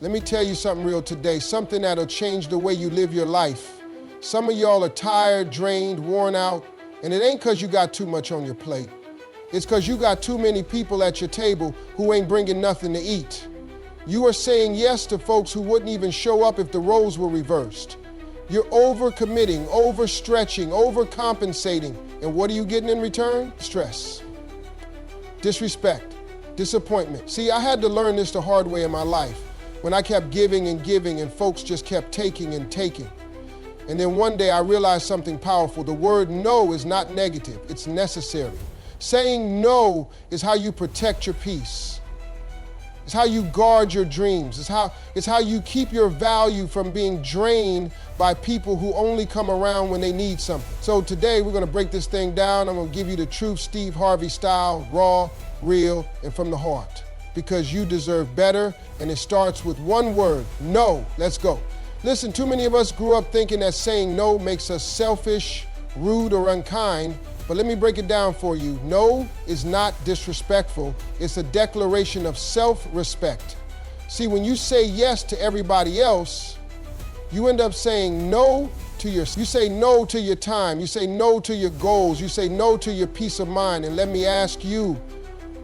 Let me tell you something real today, something that'll change the way you live your life. Some of y'all are tired, drained, worn out, and it ain't because you got too much on your plate. It's because you got too many people at your table who ain't bringing nothing to eat. You are saying yes to folks who wouldn't even show up if the roles were reversed. You're overcommitting, overstretching, overcompensating, and what are you getting in return? Stress, disrespect, disappointment. See, I had to learn this the hard way in my life when I kept giving and giving and folks just kept taking and taking. And then one day I realized something powerful. The word no is not negative, it's necessary. Saying no is how you protect your peace. It's how you guard your dreams. It's how you keep your value from being drained by people who only come around when they need something. So today we're gonna break this thing down. I'm gonna give you the truth, Steve Harvey style, raw, real, and from the heart. Because you deserve better, and it starts with one word, no. Let's go. Listen, too many of us grew up thinking that saying no makes us selfish, rude, or unkind. But let me break it down for you. No is not disrespectful. It's a declaration of self-respect. See, when you say yes to everybody else, you end up saying no to you say no to your time. You say no to your goals. You say no to your peace of mind. And let me ask you,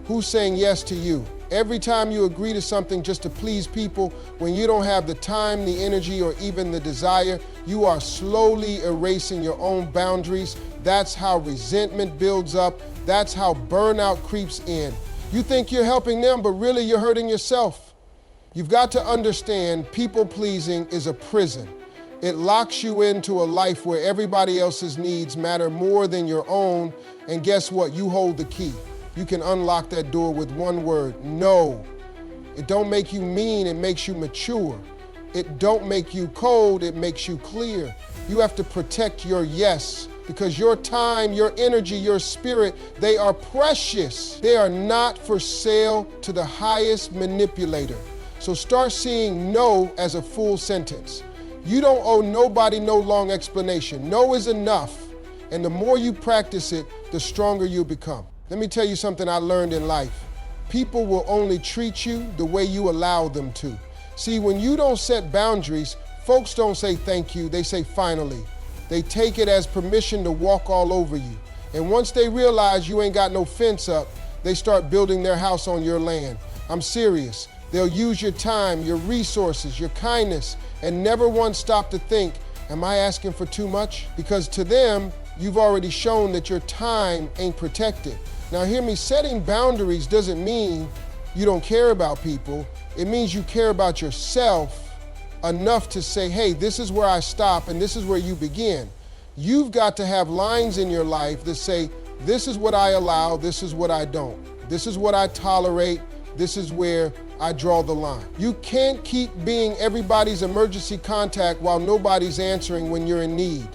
who's saying yes to you? Every time you agree to something just to please people, when you don't have the time, the energy, or even the desire, you are slowly erasing your own boundaries. That's how resentment builds up. That's how burnout creeps in. You think you're helping them, but really you're hurting yourself. You've got to understand people-pleasing is a prison. It locks you into a life where everybody else's needs matter more than your own, and guess what? You hold the key. You can unlock that door with one word, no. It don't make you mean, it makes you mature. It don't make you cold, it makes you clear. You have to protect your yes, because your time, your energy, your spirit, they are precious. They are not for sale to the highest manipulator. So start seeing no as a full sentence. You don't owe nobody no long explanation. No is enough. And the more you practice it, the stronger you become. Let me tell you something I learned in life. People will only treat you the way you allow them to. See, when you don't set boundaries, folks don't say thank you, they say finally. They take it as permission to walk all over you. And once they realize you ain't got no fence up, they start building their house on your land. I'm serious. They'll use your time, your resources, your kindness, and never once stop to think, am I asking for too much? Because to them, you've already shown that your time ain't protected. Now hear me, setting boundaries doesn't mean you don't care about people. It means you care about yourself enough to say, hey, this is where I stop and this is where you begin. You've got to have lines in your life that say, this is what I allow, this is what I don't. This is what I tolerate, this is where I draw the line. You can't keep being everybody's emergency contact while nobody's answering when you're in need.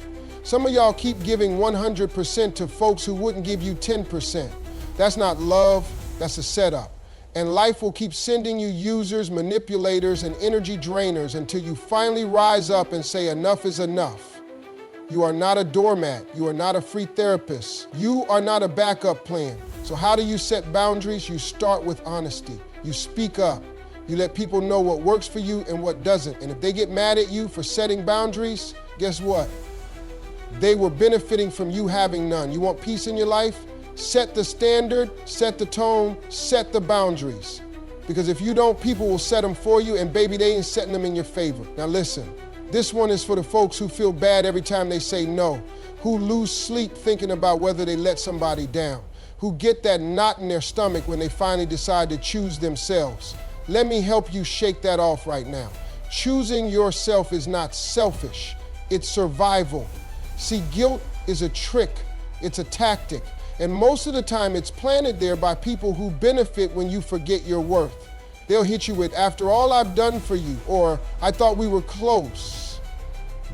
Some of y'all keep giving 100% to folks who wouldn't give you 10%. That's not love, that's a setup. And life will keep sending you users, manipulators, and energy drainers until you finally rise up and say enough is enough. You are not a doormat, you are not a free therapist, you are not a backup plan. So how do you set boundaries? You start with honesty. You speak up. You let people know what works for you and what doesn't. And if they get mad at you for setting boundaries, guess what? They were benefiting from you having none. You want peace in your life? Set the standard, set the tone, set the boundaries. Because if you don't, people will set them for you, and baby, they ain't setting them in your favor. Now listen, this one is for the folks who feel bad every time they say no, who lose sleep thinking about whether they let somebody down, who get that knot in their stomach when they finally decide to choose themselves. Let me help you shake that off right now. Choosing yourself is not selfish, it's survival. See, guilt is a trick, it's a tactic. And most of the time it's planted there by people who benefit when you forget your worth. They'll hit you with, after all I've done for you, or I thought we were close.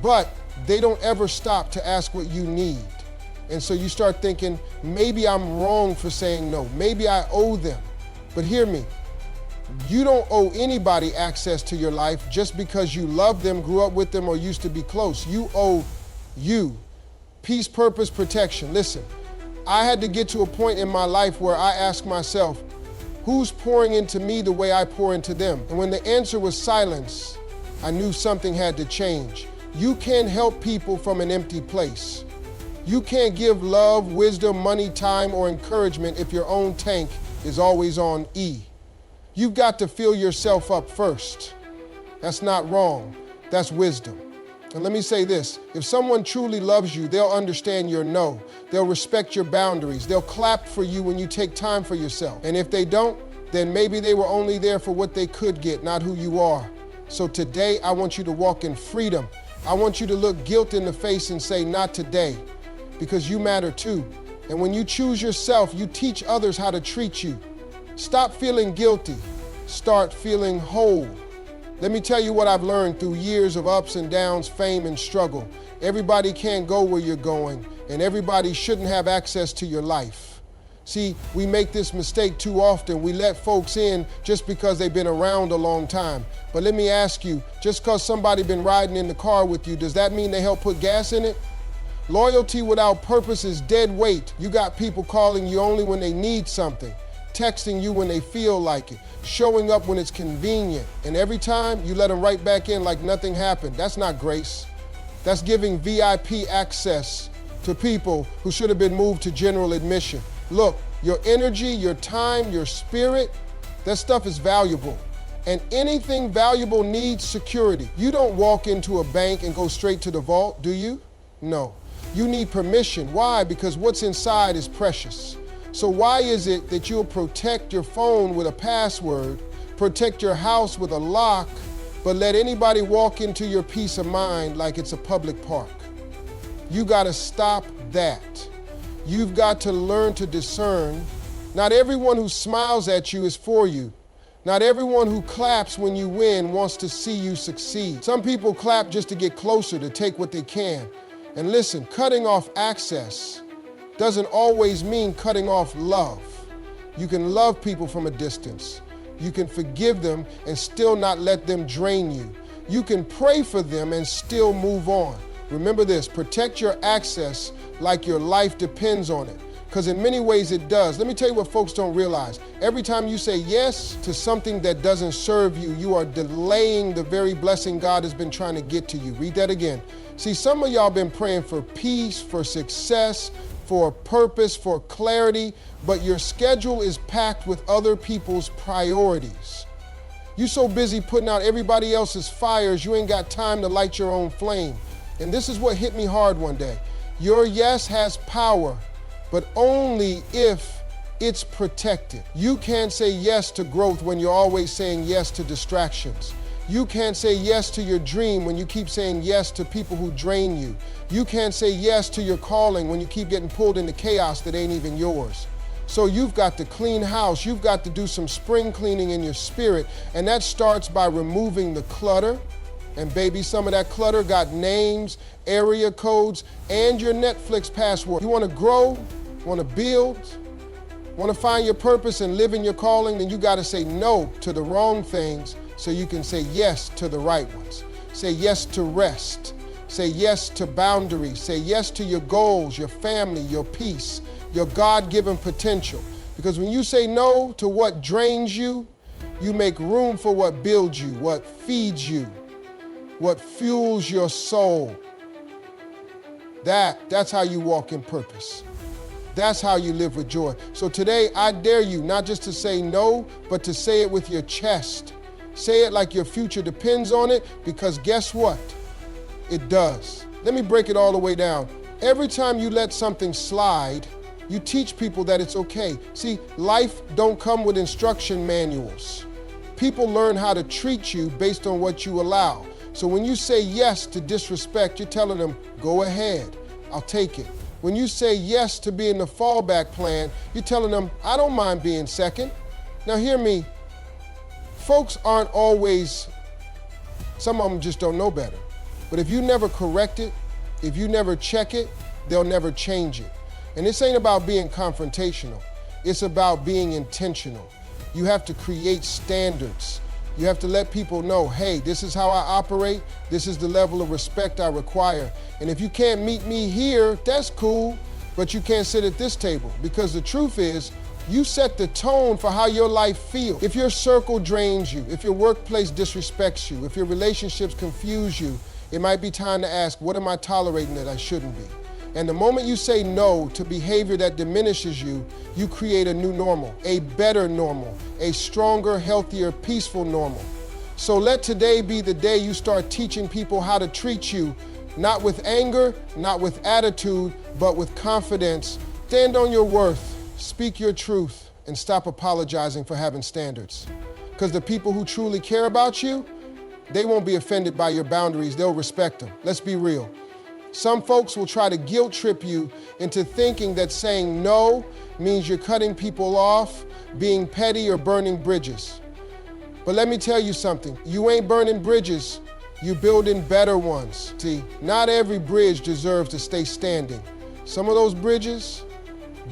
But they don't ever stop to ask what you need. And so you start thinking, maybe I'm wrong for saying no. Maybe I owe them. But hear me, you don't owe anybody access to your life just because you love them, grew up with them, or used to be close. You owe you peace, purpose, protection. Listen. I had to get to a point in my life where I asked myself, Who's pouring into me the way I pour into them? And when the answer was silence, I knew something had to change. You can't help people from an empty place. You can't give love, wisdom, money, time, or encouragement if your own tank is always on E. You've got to fill yourself up first. That's not wrong. That's wisdom. And let me say this, if someone truly loves you, they'll understand your no. They'll respect your boundaries. They'll clap for you when you take time for yourself. And if they don't, then maybe they were only there for what they could get, not who you are. So today, I want you to walk in freedom. I want you to look guilt in the face and say, not today, because you matter too. And when you choose yourself, you teach others how to treat you. Stop feeling guilty. Start feeling whole. Let me tell you what I've learned through years of ups and downs, fame and struggle. Everybody can't go where you're going, and everybody shouldn't have access to your life. See, we make this mistake too often. We let folks in just because they've been around a long time. But let me ask you, just because somebody been riding in the car with you, does that mean they help put gas in it? Loyalty without purpose is dead weight. You got people calling you only when they need something, texting you when they feel like it, showing up when it's convenient. And every time you let them right back in like nothing happened. That's not grace. That's giving VIP access to people who should have been moved to general admission. Look, your energy, your time, your spirit, that stuff is valuable. And anything valuable needs security. You don't walk into a bank and go straight to the vault, do you? No. You need permission. Why? Because what's inside is precious. So why is it that you'll protect your phone with a password, protect your house with a lock, but let anybody walk into your peace of mind like it's a public park? You gotta stop that. You've got to learn to discern. Not everyone who smiles at you is for you. Not everyone who claps when you win wants to see you succeed. Some people clap just to get closer, to take what they can. And listen, cutting off access doesn't always mean cutting off love. You can love people from a distance. You can forgive them and still not let them drain you. You can pray for them and still move on. Remember this, protect your access like your life depends on it, because in many ways it does. Let me tell you what folks don't realize. Every time you say yes to something that doesn't serve you, you are delaying the very blessing God has been trying to get to you. Read that again. See, some of y'all been praying for peace, for success, for purpose, for clarity, but your schedule is packed with other people's priorities. You're so busy putting out everybody else's fires, you ain't got time to light your own flame. And this is what hit me hard one day. Your yes has power, but only if it's protected. You can't say yes to growth when you're always saying yes to distractions. You can't say yes to your dream when you keep saying yes to people who drain you. You can't say yes to your calling when you keep getting pulled into chaos that ain't even yours. So you've got to clean house. You've got to do some spring cleaning in your spirit. And that starts by removing the clutter. And baby, some of that clutter got names, area codes, and your Netflix password. You want to grow, want to build, want to find your purpose and live in your calling, then you got to say no to the wrong things so you can say yes to the right ones. Say yes to rest. Say yes to boundaries. Say yes to your goals, your family, your peace, your God-given potential. Because when you say no to what drains you, you make room for what builds you, what feeds you, what fuels your soul. That's how you walk in purpose. That's how you live with joy. So today, I dare you not just to say no, but to say it with your chest. Say it like your future depends on it, because guess what? It does. Let me break it all the way down. Every time you let something slide, you teach people that it's okay. See, life don't come with instruction manuals. People learn how to treat you based on what you allow. So when you say yes to disrespect, you're telling them, go ahead, I'll take it. When you say yes to being the fallback plan, you're telling them, I don't mind being second. Now hear me, folks aren't always, some of them just don't know better. But if you never correct it, if you never check it, they'll never change it. And this ain't about being confrontational. It's about being intentional. You have to create standards. You have to let people know, hey, this is how I operate. This is the level of respect I require. And if you can't meet me here, that's cool, but you can't sit at this table. Because the truth is, You set the tone for how your life feels. If your circle drains you, if your workplace disrespects you, if your relationships confuse you, it might be time to ask, what am I tolerating that I shouldn't be? And the moment you say no to behavior that diminishes you, you create a new normal, a better normal, a stronger, healthier, peaceful normal. So let today be the day you start teaching people how to treat you, not with anger, not with attitude, but with confidence. Stand on your worth. Speak your truth and stop apologizing for having standards. Because the people who truly care about you, they won't be offended by your boundaries, they'll respect them. Let's be real. Some folks will try to guilt trip you into thinking that saying no means you're cutting people off, being petty, or burning bridges. But let me tell you something, you ain't burning bridges, you're building better ones. See, not every bridge deserves to stay standing. Some of those bridges,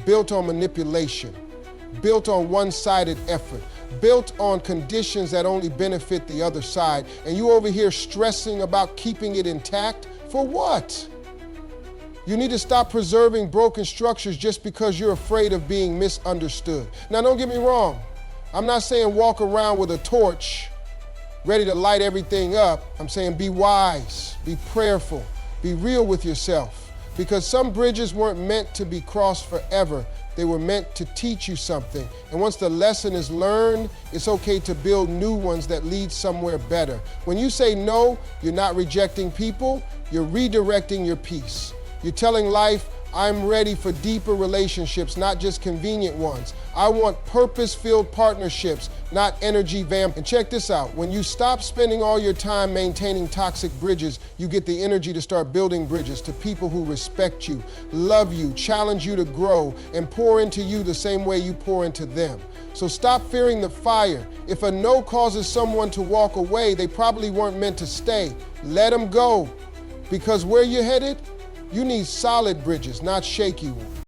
built on manipulation, built on one-sided effort, built on conditions that only benefit the other side, and you over here stressing about keeping it intact? For what? You need to stop preserving broken structures just because you're afraid of being misunderstood. Now, don't get me wrong. I'm not saying walk around with a torch ready to light everything up. I'm saying be wise, be prayerful, be real with yourself. Because some bridges weren't meant to be crossed forever. They were meant to teach you something. And once the lesson is learned, it's okay to build new ones that lead somewhere better. When you say no, you're not rejecting people, you're redirecting your peace. You're telling life, I'm ready for deeper relationships, not just convenient ones. I want purpose-filled partnerships, not energy vamp. And check this out, when you stop spending all your time maintaining toxic bridges, you get the energy to start building bridges to people who respect you, love you, challenge you to grow, and pour into you the same way you pour into them. So stop fearing the fire. If a no causes someone to walk away, they probably weren't meant to stay. Let them go. Because where you're headed, you need solid bridges, not shaky ones.